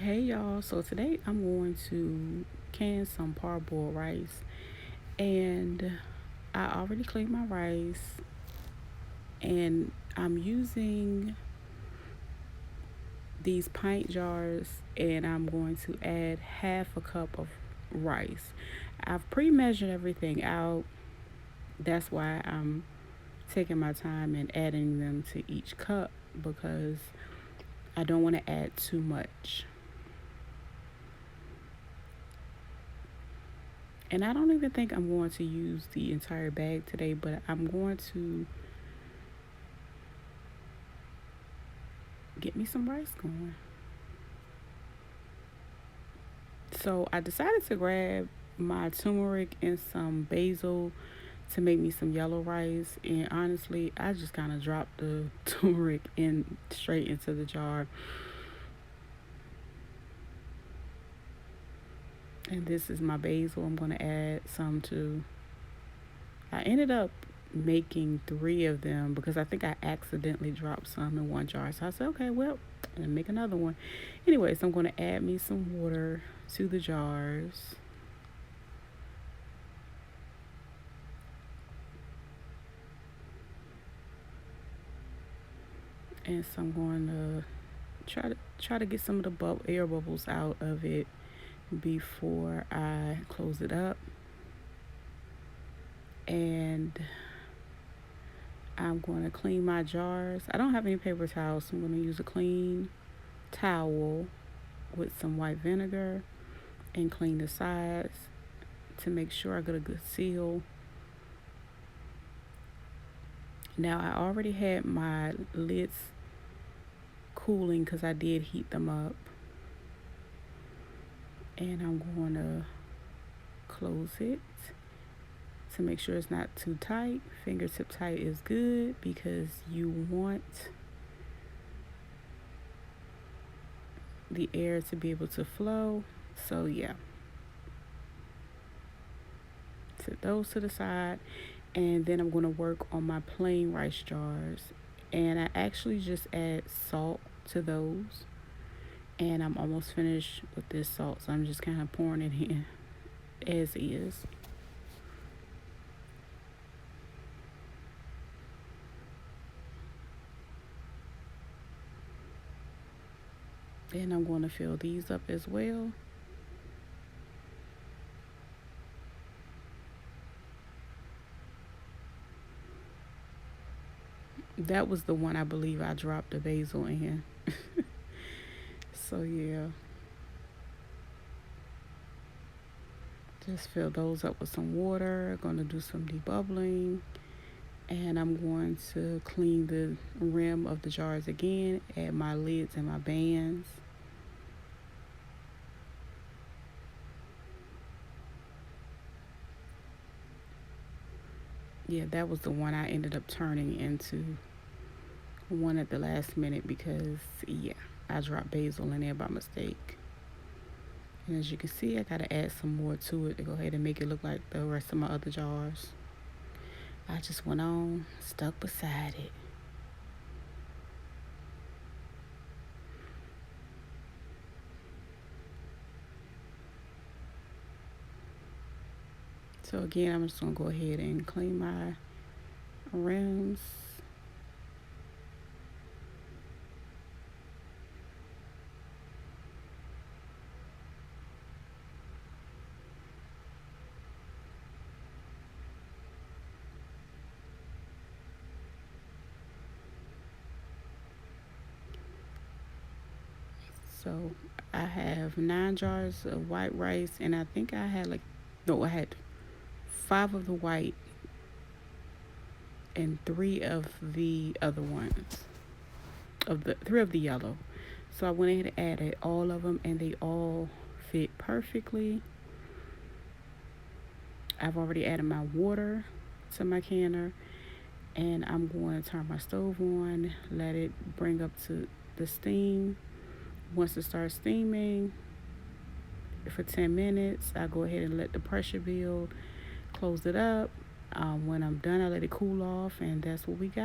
Hey y'all, so today I'm going to can some parboiled rice, and I already cleaned my rice, and I'm using these pint jars, and I'm going to add half a cup of rice. I've pre-measured everything out. That's why I'm taking my time and adding them to each cup because I don't want to add too much. And I don't even think I'm going to use the entire bag today, but I'm going to get me some rice going. So I decided to grab my turmeric and some basil to make me some yellow rice. And honestly, I just kind of dropped the turmeric in straight into the jar. And this is my basil. I'm going to add some to. I ended up making three of them because I think I accidentally dropped some in one jar. So I said, okay, well, and make another one. Anyways, I'm going to add me some water to the jars. And so I'm going to try to get some of the air bubbles out of it before I close it up. And I'm going to clean my jars. I don't have any paper towels, so I'm going to use a clean towel with some white vinegar and clean the sides to make sure I get a good seal. Now I already had my lids cooling because I did heat them up. And I'm going to close it to make sure it's not too tight. Fingertip tight is good because you want the air to be able to flow. So yeah, set those to the side, and then I'm going to work on my plain rice jars, and I actually just add salt to those, and I'm almost finished with this salt, so I'm just kind of pouring it in as is. And I'm going to fill these up as well. That was the one I believe I dropped the basil in. So yeah, just fill those up with some water. Going to do some debubbling, and I'm going to clean the rim of the jars again, add my lids and my bands. Yeah, that was the one I ended up turning into one at the last minute because, yeah, I dropped basil in there by mistake. And as you can see, I gotta add some more to it to go ahead and make it look like the rest of my other jars. I just went on, stuck beside it. So again, I'm just gonna go ahead and clean my rims. So I have 9 jars of white rice, and I think I had I had 5 of the white and 3 of the other ones, of the 3 of the yellow. So I went ahead and added all of them, and they all fit perfectly. I've already added my water to my canner, and I'm going to turn my stove on, let it bring up to the steam. Once it starts steaming for 10 minutes, I go ahead and let the pressure build, close it up. When I'm done, I let it cool off, and that's what we got.